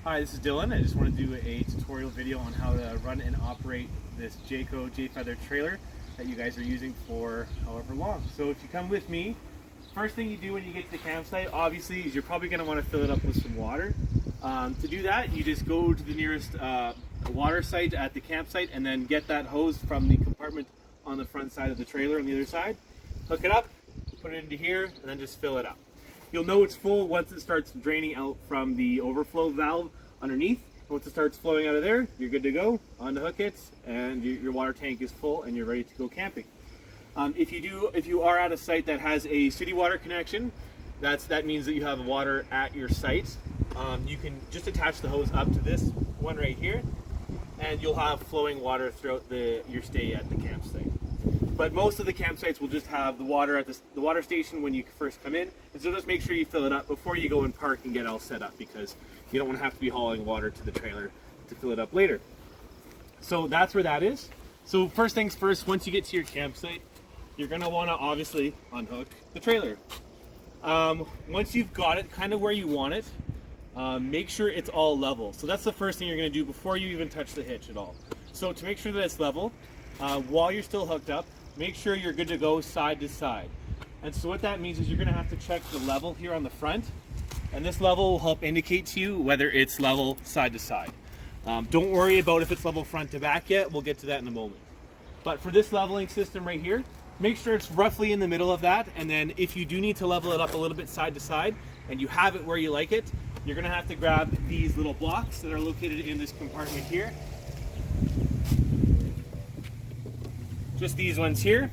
Hi, this is Dylan. I just want to do a tutorial video on how to run and operate this Jayco Jayfeather trailer that you guys are using for however long. So if you come with me, first thing you do when you get to the campsite, obviously, is you're probably going to want to fill it up with some water. To do that, you just go to the nearest water site at the campsite and then get that hose from the compartment on the front side of the trailer on the other side. Hook it up, put it into here, and then just fill it up. You'll know it's full once it starts draining out from the overflow valve underneath. Once it starts flowing out of there, you're good to go. Unhook it, and your water tank is full, and you're ready to go camping. If you are at a site that has a city water connection, that means that you have water at your site. You can just attach the hose up to this one right here, and you'll have flowing water throughout your stay at the campsite. But most of the campsites will just have the water at the water station when you first come in, and so just make sure you fill it up before you go and park and get all set up, because you don't want to have to be hauling water to the trailer to fill it up later. So that's where that is. So first things first, once you get to your campsite, you're going to want to obviously unhook the trailer. Once you've got it kind of where you want it, make sure it's all level. So that's the first thing you're going to do before you even touch the hitch at all. So to make sure that it's level, while you're still hooked up, make sure you're good to go side to side. And so what that means is you're going to have to check the level here on the front, and this level will help indicate to you whether it's level side to side. Don't worry about if it's level front to back yet, we'll get to that in a moment. But for this leveling system right here, make sure it's roughly in the middle of that, and then if you do need to level it up a little bit side to side, and you have it where you like it, you're going to have to grab these little blocks that are located in this compartment here. Just these ones here.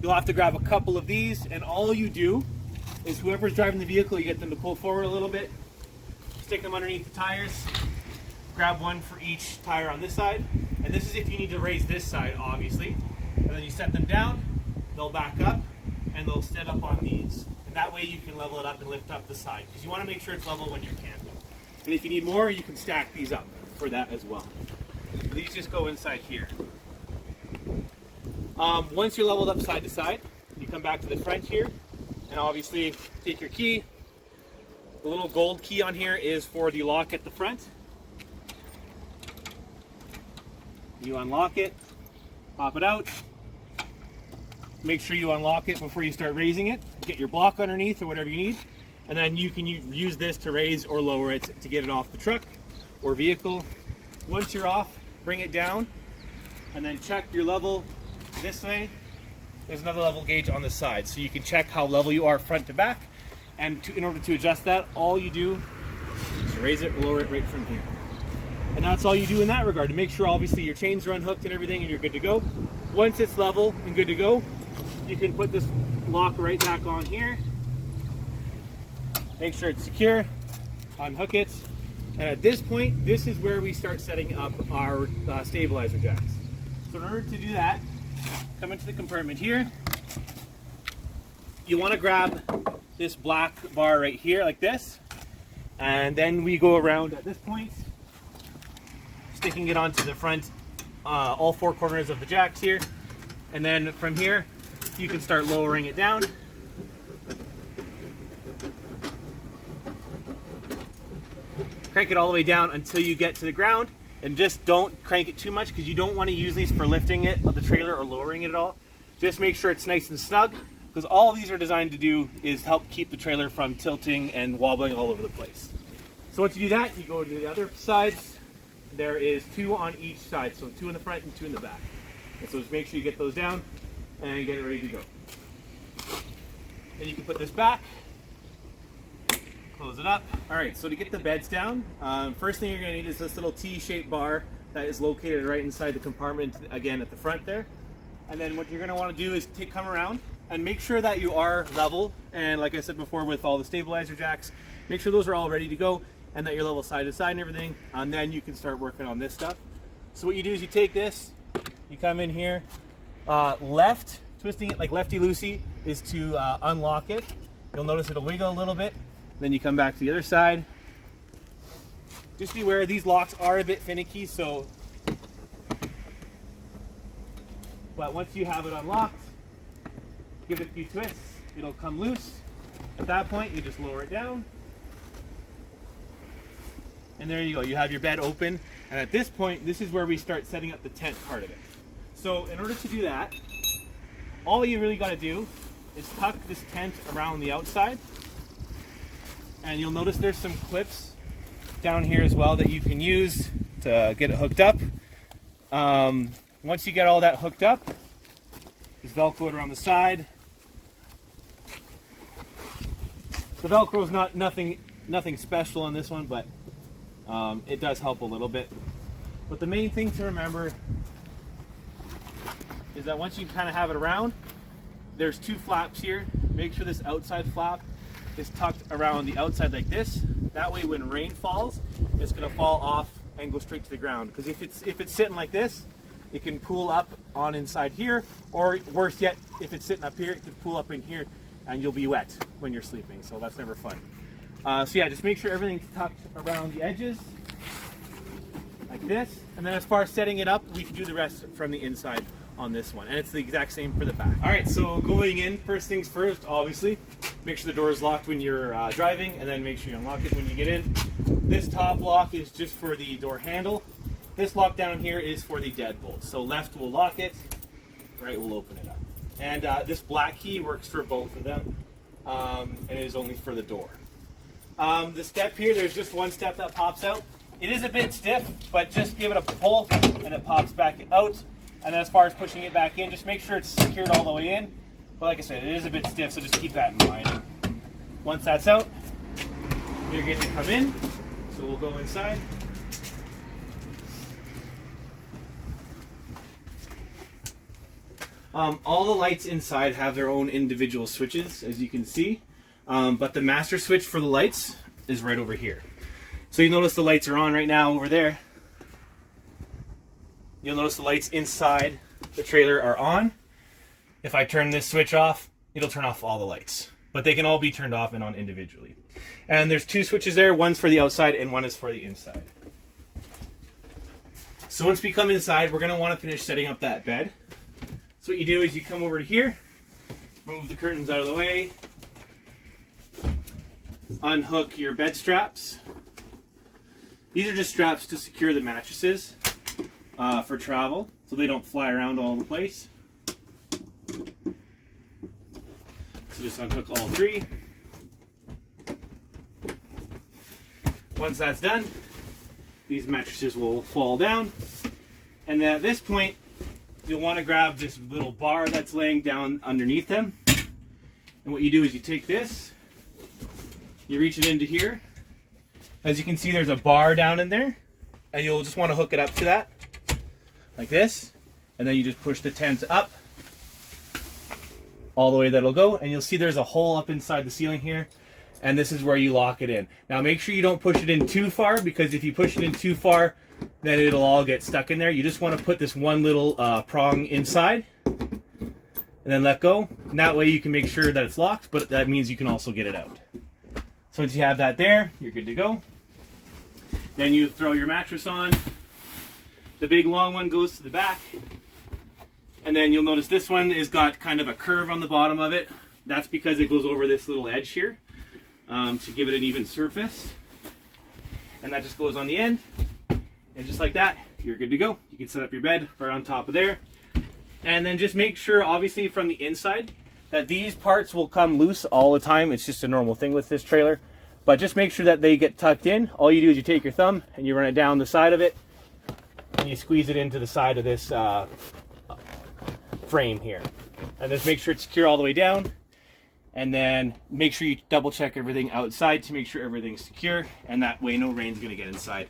You'll have to grab a couple of these, and all you do is whoever's driving the vehicle, you get them to pull forward a little bit, stick them underneath the tires, grab one for each tire on this side, and this is if you need to raise this side, obviously. And then you set them down, they'll back up, and they'll stand up on these. And that way you can level it up and lift up the side, because you want to make sure it's level when you're camping. And if you need more, you can stack these up for that as well. These just go inside here. Once you're leveled up side to side, you come back to the front here, and obviously take your key. The little gold key on here is for the lock at the front. You unlock it, pop it out. Make sure you unlock it before you start raising it. Get your block underneath or whatever you need, and then you can use this to raise or lower it to get it off the truck or vehicle. Once you're off, bring it down, and then check your level this way. There's another level gauge on the side, so you can check how level you are front to back. And in order to adjust that, all you do is raise it, lower it right from here. And that's all you do in that regard, to make sure obviously your chains are unhooked and everything and you're good to go. Once it's level and good to go, you can put this lock right back on here. Make sure it's secure, unhook it. And at this point, this is where we start setting up our stabilizer jacks. So in order to do that, come into the compartment here. You want to grab this black bar right here like this, and then we go around at this point, sticking it onto the front, all four corners of the jacks here, and then from here you can start lowering it down. Crank it all the way down until you get to the ground. And just don't crank it too much, because you don't want to use these for lifting it of the trailer or lowering it at all. Just make sure it's nice and snug, because all these are designed to do is help keep the trailer from tilting and wobbling all over the place. So once you do that, you go to the other sides. There is two on each side, so two in the front and two in the back. And so just make sure you get those down and get it ready to go. Then you can put this back. Close it up. All right, so to get the beds down, first thing you're going to need is this little T-shaped bar that is located right inside the compartment, again at the front there. And then what you're going to want to do is come around and make sure that you are level. And like I said before, with all the stabilizer jacks, make sure those are all ready to go and that you're level side to side and everything. And then you can start working on this stuff. So what you do is you take this, you come in here, left, twisting it like lefty-loosey is to unlock it. You'll notice it'll wiggle a little bit. Then you come back to the other side. Just be aware these locks are a bit finicky, so but once you have it unlocked, give it a few twists, it'll come loose. At that point, you just lower it down, And there you go, you have your bed open. And at this point, this is where we start setting up the tent part of it. So in order to do that, all you really gotta do is tuck this tent around the outside. And you'll notice there's some clips down here as well that you can use to get it hooked up. Once you get all that hooked up, there's Velcro around the side. The Velcro is nothing special on this one, but it does help a little bit. But the main thing to remember is that once you kind of have it around, there's two flaps here. Make sure this outside flap is tucked around the outside like this. That way when rain falls, it's going to fall off and go straight to the ground. Because if it's sitting like this, it can pool up on inside here, or worse yet, if it's sitting up here, it can pool up in here and you'll be wet when you're sleeping. So that's never fun. So yeah, just make sure everything's tucked around the edges like this. And then as far as setting it up, we can do the rest from the inside on this one. And it's the exact same for the back. All right, so going in, first things first, obviously, make sure the door is locked when you're driving, and then make sure you unlock it when you get in. This top lock is just for the door handle. This lock down here is for the deadbolt. So left will lock it, right will open it up. And this black key works for both of them, and it is only for the door. The step here, there's just one step that pops out. It is a bit stiff, but just give it a pull and it pops back out. And then as far as pushing it back in, just make sure it's secured all the way in. But like I said, it is a bit stiff, so just keep that in mind. Once that's out, you're getting to come in. So we'll go inside. All the lights inside have their own individual switches, as you can see. But the master switch for the lights is right over here. So you notice the lights are on right now over there. You'll notice the lights inside the trailer are on. If I turn this switch off, it'll turn off all the lights. But they can all be turned off and on individually. And there's two switches there. One's for the outside and one is for the inside. So once we come inside, we're going to want to finish setting up that bed. So what you do is you come over to here, move the curtains out of the way, unhook your bed straps. These are just straps to secure the mattresses for travel, so they don't fly around all over the place. So just unhook all three. Once that's done, these mattresses will fall down, and then at this point, you'll want to grab this little bar that's laying down underneath them. And what you do is you take this, you reach it into here. As you can see, there's a bar down in there, and you'll just want to hook it up to that, like this. And then you just push the tent up all the way that it'll go, and you'll see there's a hole up inside the ceiling here, and this is where you lock it in. Now make sure you don't push it in too far, because if you push it in too far, then it'll all get stuck in there. You just want to put this one little prong inside, and then let go. And that way you can make sure that it's locked, but that means you can also get it out. So once you have that there, you're good to go. Then you throw your mattress on. The big long one goes to the back. And then you'll notice this one has got kind of a curve on the bottom of it. That's because it goes over this little edge here to give it an even surface. And that just goes on the end. And just like that, you're good to go. You can set up your bed right on top of there. And then just make sure, obviously from the inside, that these parts will come loose all the time. It's just a normal thing with this trailer. But just make sure that they get tucked in. All you do is you take your thumb and you run it down the side of it, and you squeeze it into the side of this frame here. And just make sure it's secure all the way down. And then make sure you double check everything outside to make sure everything's secure. And that way no rain's gonna get inside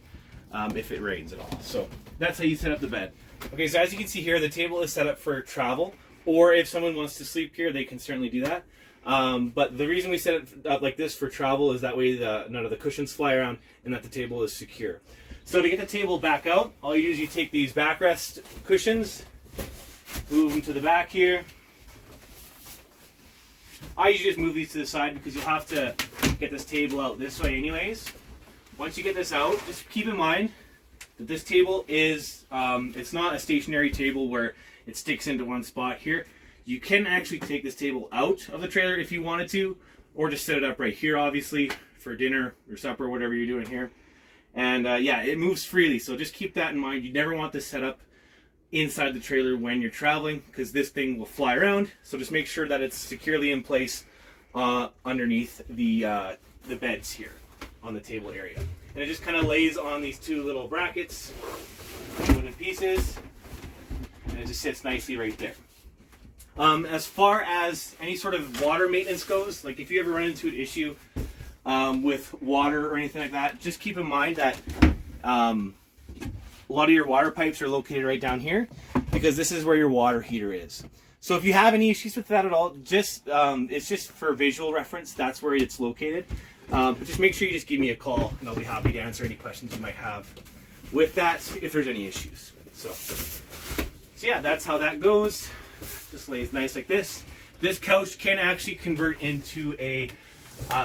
if it rains at all. So that's how you set up the bed. Okay, so as you can see here, the table is set up for travel. Or if someone wants to sleep here, they can certainly do that. But the reason we set it up like this for travel is that way none of the cushions fly around and that the table is secure. So to get the table back out, all you do is you take these backrest cushions, move them to the back here. I usually just move these to the side because you'll have to get this table out this way anyways. Once you get this out, just keep in mind that this table is, it's not a stationary table where it sticks into one spot here. You can actually take this table out of the trailer if you wanted to, or just set it up right here, obviously, for dinner or supper, whatever you're doing here. And yeah, it moves freely, so just keep that in mind. You never want this set up inside the trailer when you're traveling, because this thing will fly around. So just make sure that it's securely in place underneath the beds here on the table area. And it just kind of lays on these two little brackets, wooden pieces, and it just sits nicely right there. As far as any sort of water maintenance goes, like if you ever run into an issue with water or anything like that, just keep in mind that a lot of your water pipes are located right down here, because this is where your water heater is. So if you have any issues with that at all, just it's just for visual reference, that's where it's located. But just make sure you just give me a call, and I'll be happy to answer any questions you might have with that if there's any issues. So yeah, that's how that goes. Just lays nice like this. This couch can actually convert into a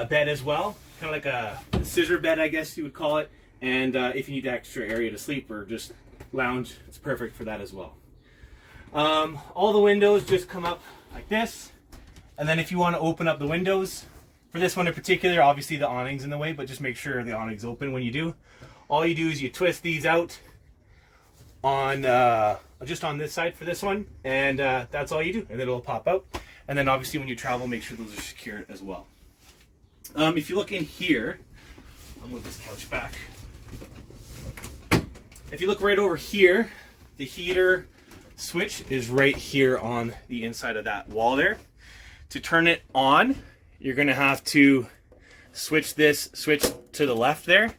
bed as well, kind of like a scissor bed, I guess you would call it. And if you need extra area to sleep or just lounge, it's perfect for that as well. All the windows just come up like this, and then if you want to open up the windows, for this one in particular, obviously the awning's in the way, but just make sure the awning's open when you do. All you do is you twist these out on just on this side for this one, and that's all you do, and it'll pop out. And then obviously when you travel, make sure those are secured as well. If you look in here, I'll move this couch back. If you look right over here, the heater switch is right here on the inside of that wall there. To turn it on, you're going to have to switch this switch to the left there,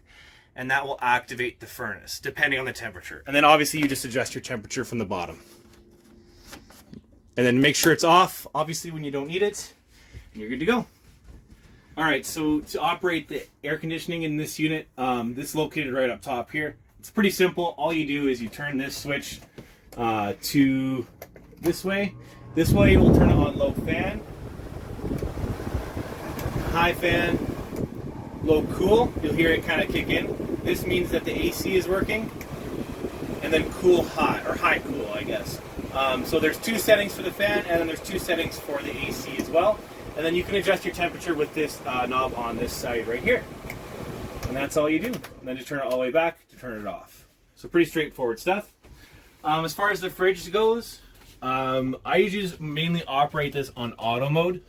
and that will activate the furnace depending on the temperature. And then obviously you just adjust your temperature from the bottom. And then make sure it's off, obviously, when you don't need it, and you're good to go. All right, so to operate the air conditioning in this unit, this is located right up top here. It's pretty simple. All you do is you turn this switch to this way. This way it will turn on low fan, high fan, low cool. You'll hear it kind of kick in. This means that the AC is working. And then cool high, or high cool, I guess. So there's two settings for the fan, and then there's two settings for the AC as well. And then you can adjust your temperature with this knob on this side right here. And that's all you do. And then just turn it all the way back to turn it off. So pretty straightforward stuff. As far as the fridge goes, I usually just mainly operate this on auto mode.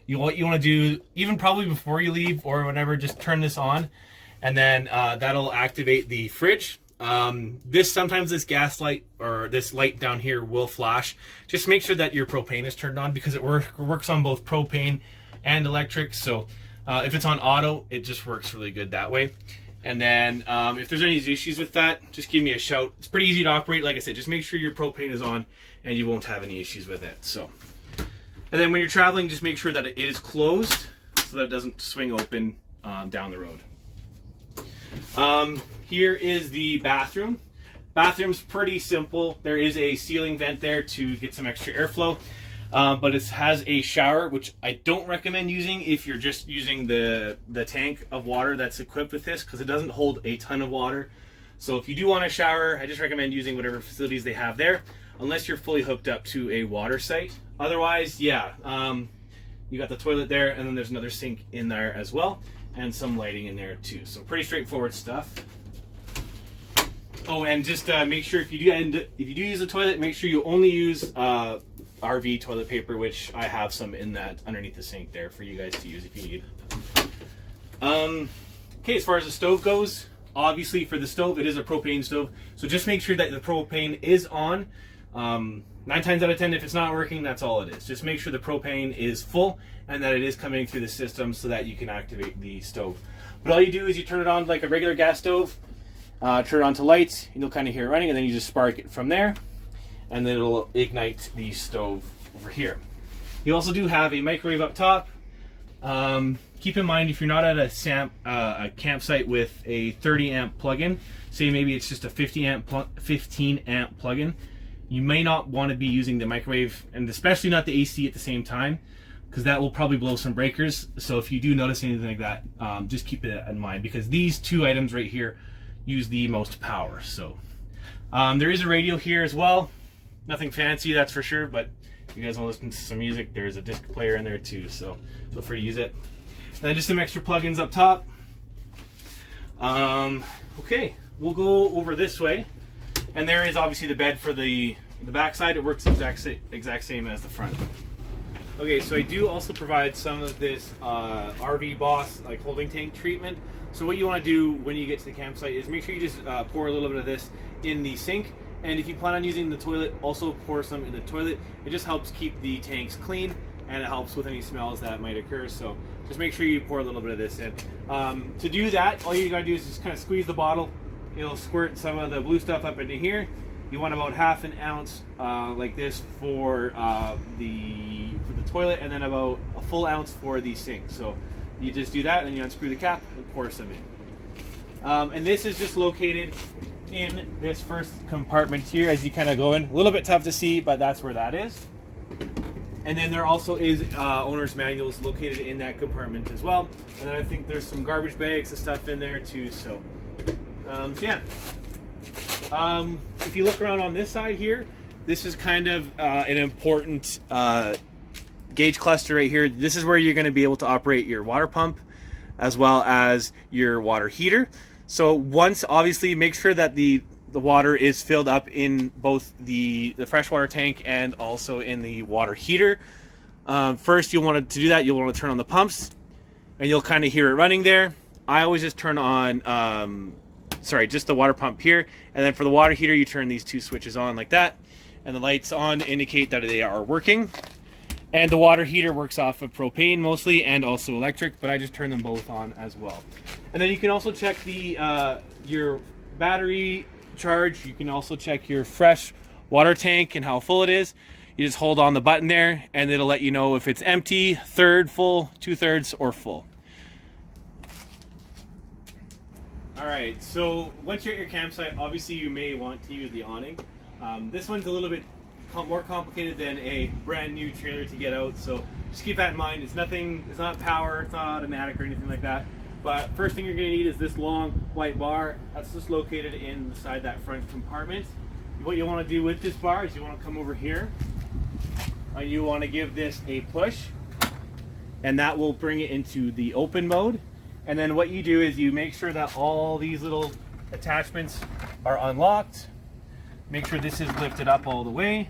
What you want to do, even probably before you leave or whenever, just turn this on, and then that'll activate the fridge. Sometimes this gas light or this light down here will flash. Just make sure that your propane is turned on, because it works on both propane and electric. So if it's on auto, it just works really good that way. And then if there's any issues with that, just give me a shout. It's pretty easy to operate. Like I said, just make sure your propane is on and you won't have any issues with it. So, and then when you're traveling, just make sure that it is closed so that it doesn't swing open down the road. Here is the bathroom. Bathroom's pretty simple. There is a ceiling vent there to get some extra airflow. But it has a shower, which I don't recommend using if you're just using the tank of water that's equipped with this, because it doesn't hold a ton of water. So if you do want a shower, I just recommend using whatever facilities they have there, unless you're fully hooked up to a water site. Otherwise, yeah, you got the toilet there, and then there's another sink in there as well, and some lighting in there too. So pretty straightforward stuff. Oh, and just make sure if you do use the toilet, make sure you only use RV toilet paper, which I have some in that underneath the sink there for you guys to use if you need. Okay, as far as the stove goes, obviously for the stove, it is a propane stove, so just make sure that the propane is on. 9 times out of 10, if it's not working, that's all it is. Just make sure the propane is full and that it is coming through the system so that you can activate the stove. But all you do is you turn it on like a regular gas stove, turn it on to lights, and you'll kind of hear it running, and then you just spark it from there, and then it'll ignite the stove over here. You also do have a microwave up top. Keep in mind, if you're not at a campsite with a 30 amp plug-in, say maybe it's just a 15 amp plug-in, you may not want to be using the microwave, and especially not the AC at the same time, because that will probably blow some breakers. So if you do notice anything like that, just keep it in mind, because these two items right here use the most power. So there is a radio here as well. Nothing fancy, that's for sure, but if you guys want to listen to some music, there's a disc player in there too, so feel free to use it. And then just some extra plugins up top. Okay, we'll go over this way, and there is obviously the bed for the back side. It works exact same as the front. Okay, so I do also provide some of this RV Boss like holding tank treatment. So what you want to do when you get to the campsite is make sure you just pour a little bit of this in the sink, and if you plan on using the toilet, also pour some in the toilet. It just helps keep the tanks clean, and it helps with any smells that might occur. So just make sure you pour a little bit of this in. To do that, all you gotta do is just kind of squeeze the bottle. It'll squirt some of the blue stuff up into here. You want about half an ounce like this for the toilet, and then about a full ounce for the sink. So you just do that, and then you unscrew the cap and pour some in. And this is just located in this first compartment here as you kind of go in. A little bit tough to see, but that's where that is. And then there also is owner's manuals located in that compartment as well. And then I think there's some garbage bags and stuff in there too. So, yeah. If you look around on this side here, this is kind of an important gauge cluster right here. This is where you're going to be able to operate your water pump as well as your water heater. So once, obviously, make sure that the water is filled up in both the freshwater tank and also in the water heater. First, you'll want to do that. You'll want to turn on the pumps, and you'll kind of hear it running there. I always just turn on, just the water pump here, and then for the water heater, you turn these two switches on like that, and the lights on indicate that they are working. And the water heater works off of propane mostly, and also electric, but I just turn them both on as well. And then you can also check the your battery charge. You can also check your fresh water tank and how full it is. You just hold on the button there, and it'll let you know if it's empty, third full, 2/3, or full. All right, so once you're at your campsite, obviously you may want to use the awning. This one's a little bit more complicated than a brand new trailer to get out, so just keep that in mind. It's not power, it's not automatic or anything like that. But first thing you're going to need is this long white bar that's just located inside that front compartment. What you want to do with this bar is you want to come over here, and you want to give this a push, and that will bring it into the open mode. And then what you do is you make sure that all these little attachments are unlocked. Make sure this is lifted up all the way.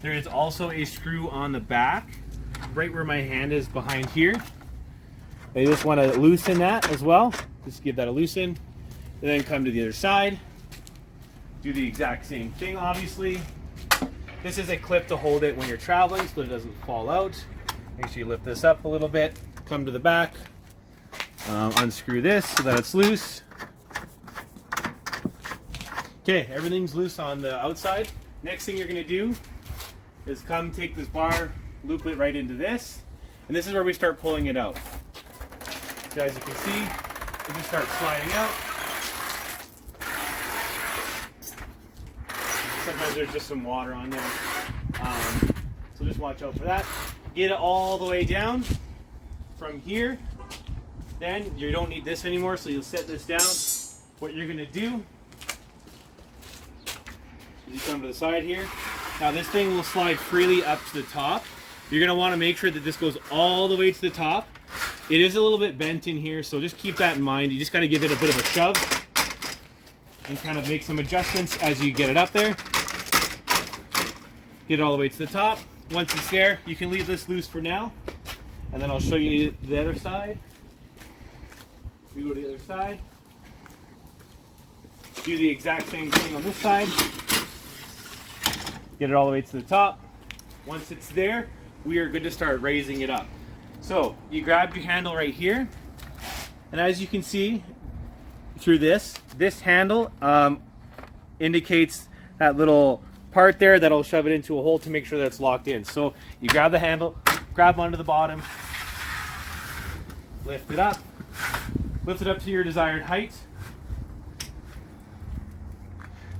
There is also a screw on the back, right where my hand is behind here. I just want to loosen that as well. Just give that a loosen. And then come to the other side. Do the exact same thing, obviously. This is a clip to hold it when you're traveling so it doesn't fall out. Make sure you lift this up a little bit. Come to the back. Unscrew this so that it's loose. Okay, everything's loose on the outside. Next thing you're going to do is come take this bar, loop it right into this, and this is where we start pulling it out. So as you can see, it just starts sliding out. Sometimes there's just some water on there, so just watch out for that. Get it all the way down from here. Then you don't need this anymore, so you'll set this down. What you're going to do, you come to the side here. Now this thing will slide freely up to the top. You're going to want to make sure that this goes all the way to the top. It is a little bit bent in here, so just keep that in mind. You just got to give it a bit of a shove and kind of make some adjustments as you get it up there. Get it all the way to the top. Once it's there, you can leave this loose for now, and then I'll show you the other side. We go to the other side. Do the exact same thing on this side. Get it all the way to the top. Once it's there, we are good to start raising it up. So you grab your handle right here, and as you can see through this handle indicates that little part there that'll shove it into a hole to make sure that it's locked in. So you grab the handle, grab onto the bottom, lift it up to your desired height.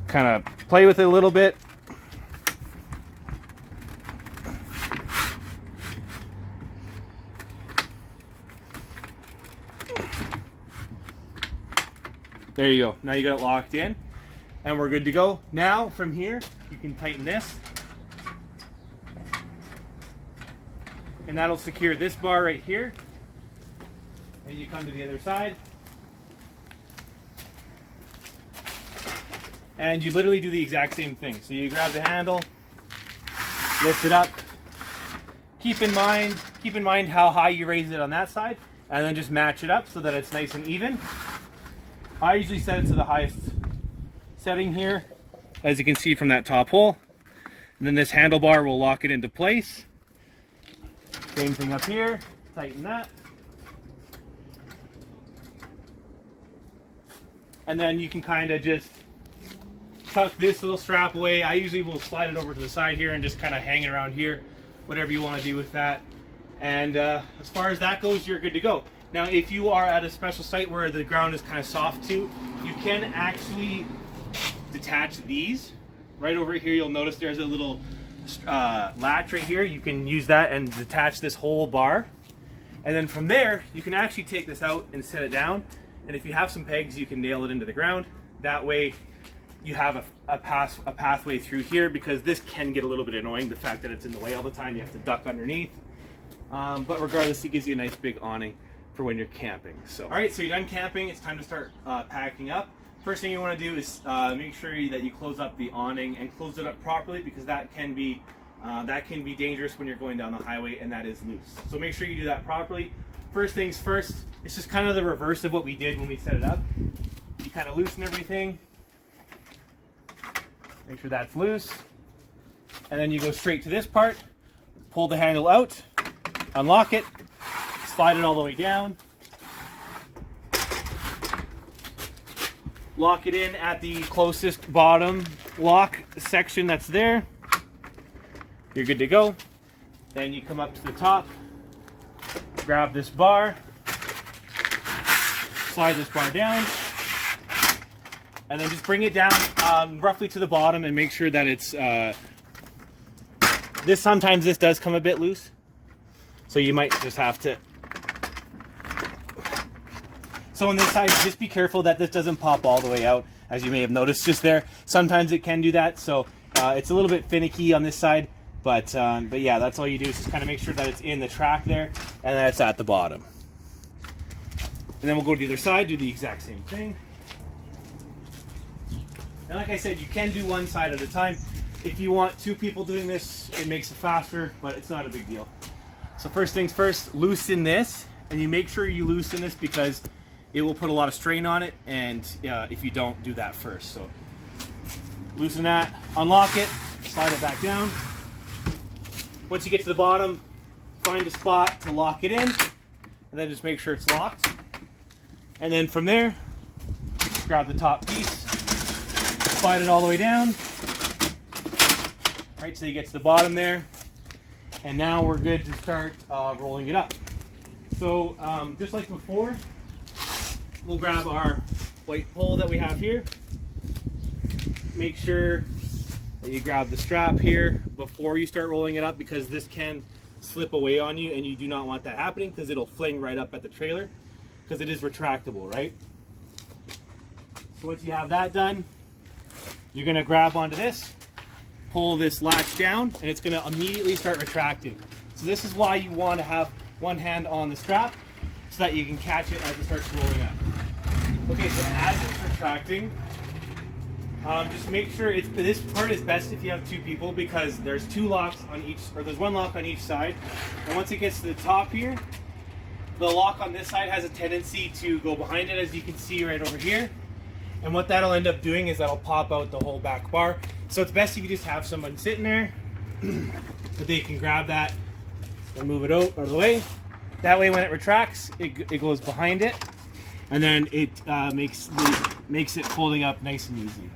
Kind of play with it a little bit. There you go. Now you got it locked in, and we're good to go. Now from here, you can tighten this, and that'll secure this bar right here. And you come to the other side, and you literally do the exact same thing. So you grab the handle, lift it up. Keep in mind how high you raise it on that side, and then just match it up so that it's nice and even. I usually set it to the highest setting here, as you can see from that top hole. And then this handlebar will lock it into place. Same thing up here, tighten that. And then you can kind of just tuck this little strap away. I usually will slide it over to the side here and just kind of hang it around here, whatever you want to do with that. And as far as that goes, you're good to go. Now, if you are at a special site where the ground is kind of soft too, you can actually detach these. Right over here, you'll notice there's a little latch right here. You can use that and detach this whole bar. And then from there, you can actually take this out and set it down. And if you have some pegs, you can nail it into the ground. That way, you have a pathway through here, because this can get a little bit annoying, the fact that it's in the way all the time. You have to duck underneath. But regardless, it gives you a nice big awning for when you're camping. So, all right, so you're done camping. It's time to start packing up. First thing you want to do is make sure that you close up the awning and close it up properly, because that can be dangerous when you're going down the highway and that is loose. So make sure you do that properly. First things first, it's just kind of the reverse of what we did when we set it up. You kind of loosen everything. Make sure that's loose. And then you go straight to this part, pull the handle out, unlock it, slide it all the way down, lock it in at the closest bottom lock section that's there. You're good to go. Then you come up to the top, grab this bar, slide this bar down, and then just bring it down roughly to the bottom and make sure that it's sometimes this does come a bit loose, so you might just have to. So on this side, just be careful that this doesn't pop all the way out, as you may have noticed just there. Sometimes it can do that, so it's a little bit finicky on this side, but yeah, that's all you do is just kind of make sure that it's in the track there and that it's at the bottom. And then we'll go to the other side, do the exact same thing. And like I said, you can do one side at a time. If you want two people doing this, it makes it faster, but it's not a big deal. So first things first, loosen this, and you make sure you loosen this because it will put a lot of strain on it, and if you don't do that first. So loosen that, unlock it, slide it back down. Once you get to the bottom, find a spot to lock it in, and then just make sure it's locked. And then from there, grab the top piece, slide it all the way down, right, so you get to the bottom there. And now we're good to start rolling it up. So just like before, we'll grab our white pole that we have here. Make sure that you grab the strap here before you start rolling it up, because this can slip away on you, and you do not want that happening because it'll fling right up at the trailer, because it is retractable, right? So once you have that done, you're going to grab onto this, pull this latch down, and it's going to immediately start retracting. So this is why you want to have one hand on the strap, so that you can catch it as it starts rolling up. Okay, so as it's retracting, just make sure this part is best if you have two people, because there's two locks on each, or there's one lock on each side. And once it gets to the top here, the lock on this side has a tendency to go behind it, as you can see right over here. And what that'll end up doing is that'll pop out the whole back bar. So it's best if you just have someone sitting there that they can grab that and move it out of the way. That way when it retracts, it goes behind it, and then it makes it folding up nice and easy.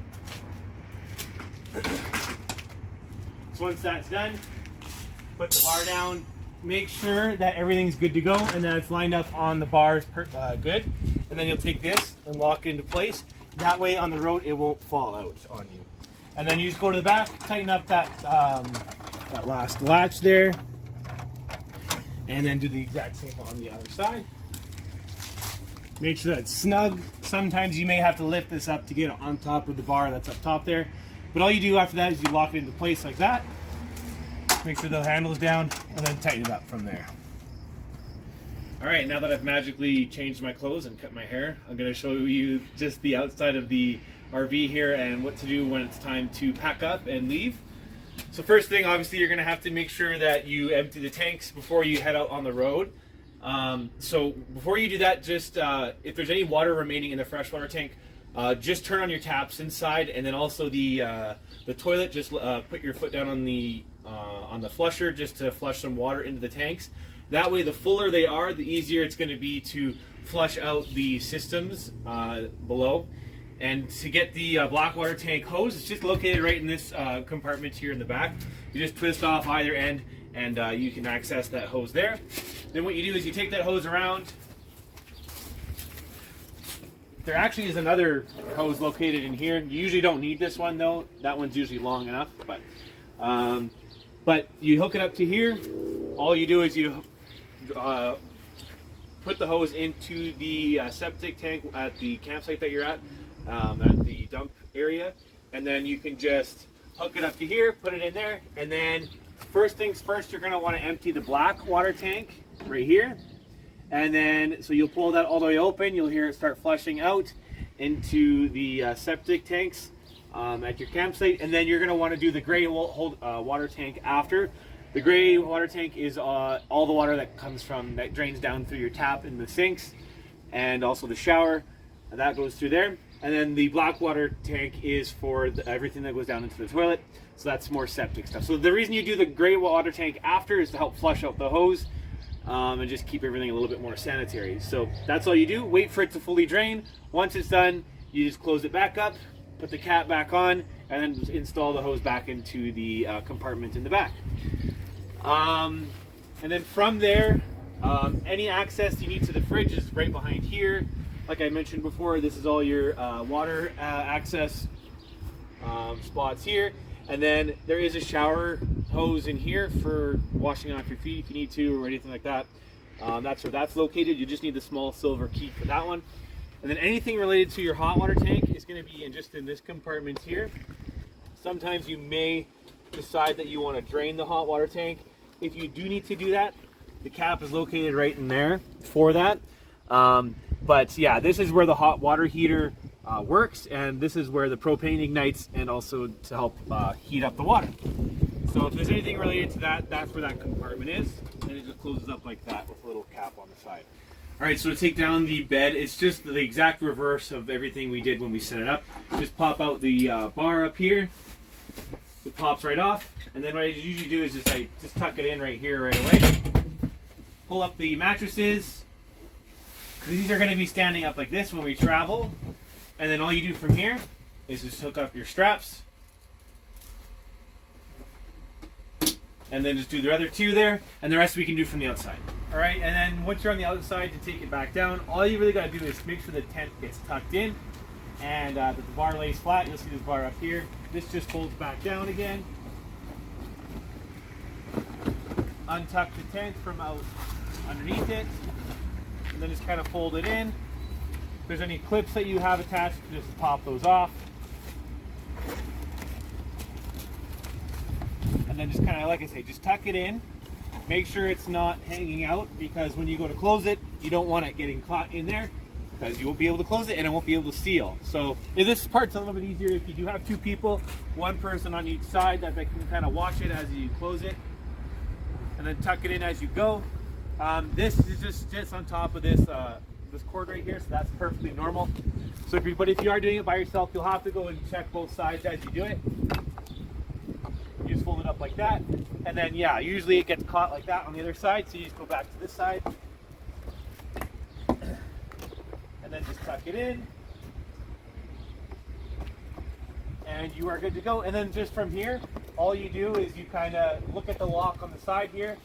So once that's done, put the bar down, make sure that everything's good to go and that it's lined up on the bars good. And then you'll take this and lock it into place. That way on the road it won't fall out on you. And then you just go to the back, tighten up that last latch there, and then do the exact same on the other side. Make sure that it's snug. Sometimes you may have to lift this up to get it on top of the bar that's up top there. But all you do after that is you lock it into place like that. Make sure the handle is down, and then tighten it up from there. All right, now that I've magically changed my clothes and cut my hair, I'm going to show you just the outside of the RV here and what to do when it's time to pack up and leave. So first thing, obviously, you're going to have to make sure that you empty the tanks before you head out on the road. So before you do that, just if there's any water remaining in the freshwater tank, just turn on your taps inside, and then also the toilet. Just put your foot down on the flusher just to flush some water into the tanks. That way, the fuller they are, the easier it's going to be to flush out the systems below. And to get the black water tank hose, it's just located right in this compartment here in the back. You just twist off either end, and you can access that hose there. Then what you do is you take that hose around. There actually is another hose located in here. You usually don't need this one though. That one's usually long enough. But you hook it up to here. All you do is you put the hose into the septic tank at the campsite that you're at the dump area, and then you can just hook it up to here, put it in there, and then first things first, you're going to want to empty the black water tank right here, and then so you'll pull that all the way open. You'll hear it start flushing out into the septic tanks at your campsite, and then you're going to want to do the gray water tank after. The gray water tank is all the water that drains down through your tap in the sinks, and also the shower. That goes through there. And then the black water tank is for everything that goes down into the toilet. So that's more septic stuff. So the reason you do the gray water tank after is to help flush out the hose and just keep everything a little bit more sanitary. So that's all you do. Wait for it to fully drain. Once it's done, you just close it back up, put the cap back on, and then install the hose back into the compartment in the back. And then from there, any access you need to the fridge is right behind here. Like I mentioned before, this is all your water access spots here. And then there is a shower hose in here for washing off your feet if you need to, or anything like that. That's where that's located. You just need the small silver key for that one. And then anything related to your hot water tank is going to be just in this compartment here. Sometimes you may decide that you want to drain the hot water tank. If you do need to do that, the cap is located right in there for that. But yeah, this is where the hot water heater works, and this is where the propane ignites, and also to help heat up the water. So if there's anything related to that, that's where that compartment is, and it just closes up like that with a little cap on the side. All right, so to take down the bed, it's just the exact reverse of everything we did when we set it up. Just pop out the bar up here. It pops right off, and then what I usually do is just tuck it in right here right away. Pull up the mattresses. These are going to be standing up like this when we travel, and then all you do from here is just hook up your straps, and then just do the other two there, and the rest we can do from the outside. All right, and then once you're on the outside to take it back down, all you really got to do is make sure the tent gets tucked in, and that the bar lays flat. You'll see this bar up here. This just folds back down again. Untuck the tent from out underneath it. And then just kind of fold it in. If there's any clips that you have attached, just pop those off. And then just kind of, like I say, just tuck it in. Make sure it's not hanging out, because when you go to close it, you don't want it getting caught in there, because you won't be able to close it and it won't be able to seal. So this part's a little bit easier if you do have two people, one person on each side that they can kind of watch it as you close it, and then tuck it in as you go. This is just on top of this cord right here, so that's perfectly normal. So if you are doing it by yourself, you'll have to go and check both sides as you do it. You just fold it up like that, and then yeah, usually it gets caught like that on the other side, so you just go back to this side, and then just tuck it in, and you are good to go. And then just from here, all you do is you kind of look at the lock on the side here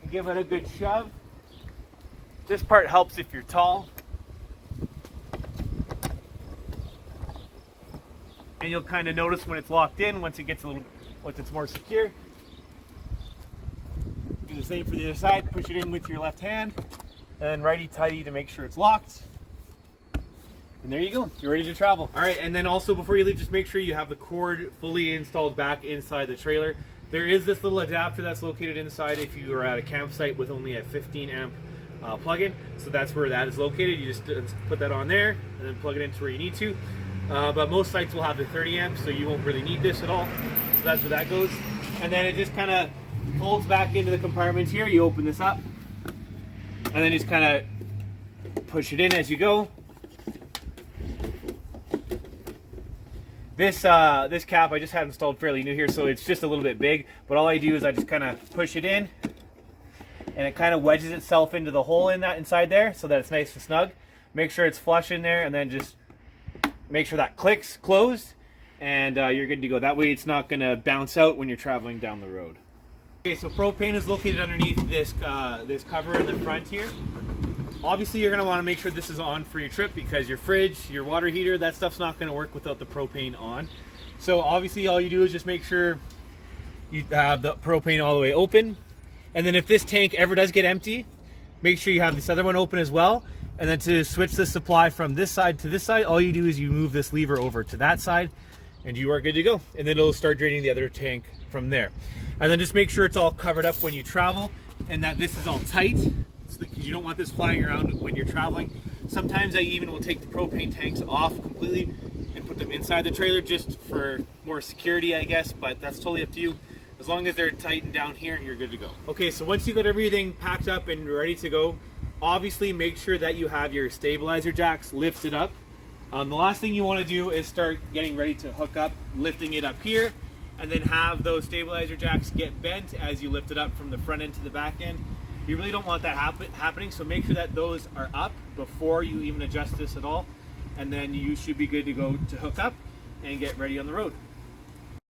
and give it a good shove. This part helps if you're tall. And you'll kind of notice when it's locked in, once it's more secure. Do the same for the other side, push it in with your left hand, and righty-tighty to make sure it's locked. And there you go, you're ready to travel. All right, and then also before you leave, just make sure you have the cord fully installed back inside the trailer. There is this little adapter that's located inside if you are at a campsite with only a 15 amp plug-in. So that's where that is located. You just put that on there and then plug it into where you need to. But most sites will have the 30 amps, so you won't really need this at all. So that's where that goes. And then it just kind of folds back into the compartment here. You open this up and then just kind of push it in as you go. This cap I just had installed fairly new here, so it's just a little bit big, but all I do is I just kind of push it in and it kind of wedges itself into the hole in that inside there so that it's nice and snug. Make sure it's flush in there and then just make sure that clicks closed and you're good to go. That way it's not going to bounce out when you're traveling down the road. Okay, so propane is located underneath this cover in the front here. Obviously you're going to want to make sure this is on for your trip because your fridge, your water heater, that stuff's not going to work without the propane on. So obviously all you do is just make sure you have the propane all the way open. And then if this tank ever does get empty, make sure you have this other one open as well. And then to switch the supply from this side to this side, all you do is you move this lever over to that side and you are good to go. And then it'll start draining the other tank from there. And then just make sure it's all covered up when you travel and that this is all tight, because you don't want this flying around when you're traveling. Sometimes I even will take the propane tanks off completely and put them inside the trailer just for more security, I guess, but that's totally up to you. As long as they're tightened down here, you're good to go. Okay, so once you got everything packed up and ready to go, obviously make sure that you have your stabilizer jacks lifted up. The last thing you want to do is start getting ready to hook up, lifting it up here, and then have those stabilizer jacks get bent as you lift it up from the front end to the back end. You really don't want that happening, so make sure that those are up before you even adjust this at all, and then you should be good to go to hook up and get ready on the road.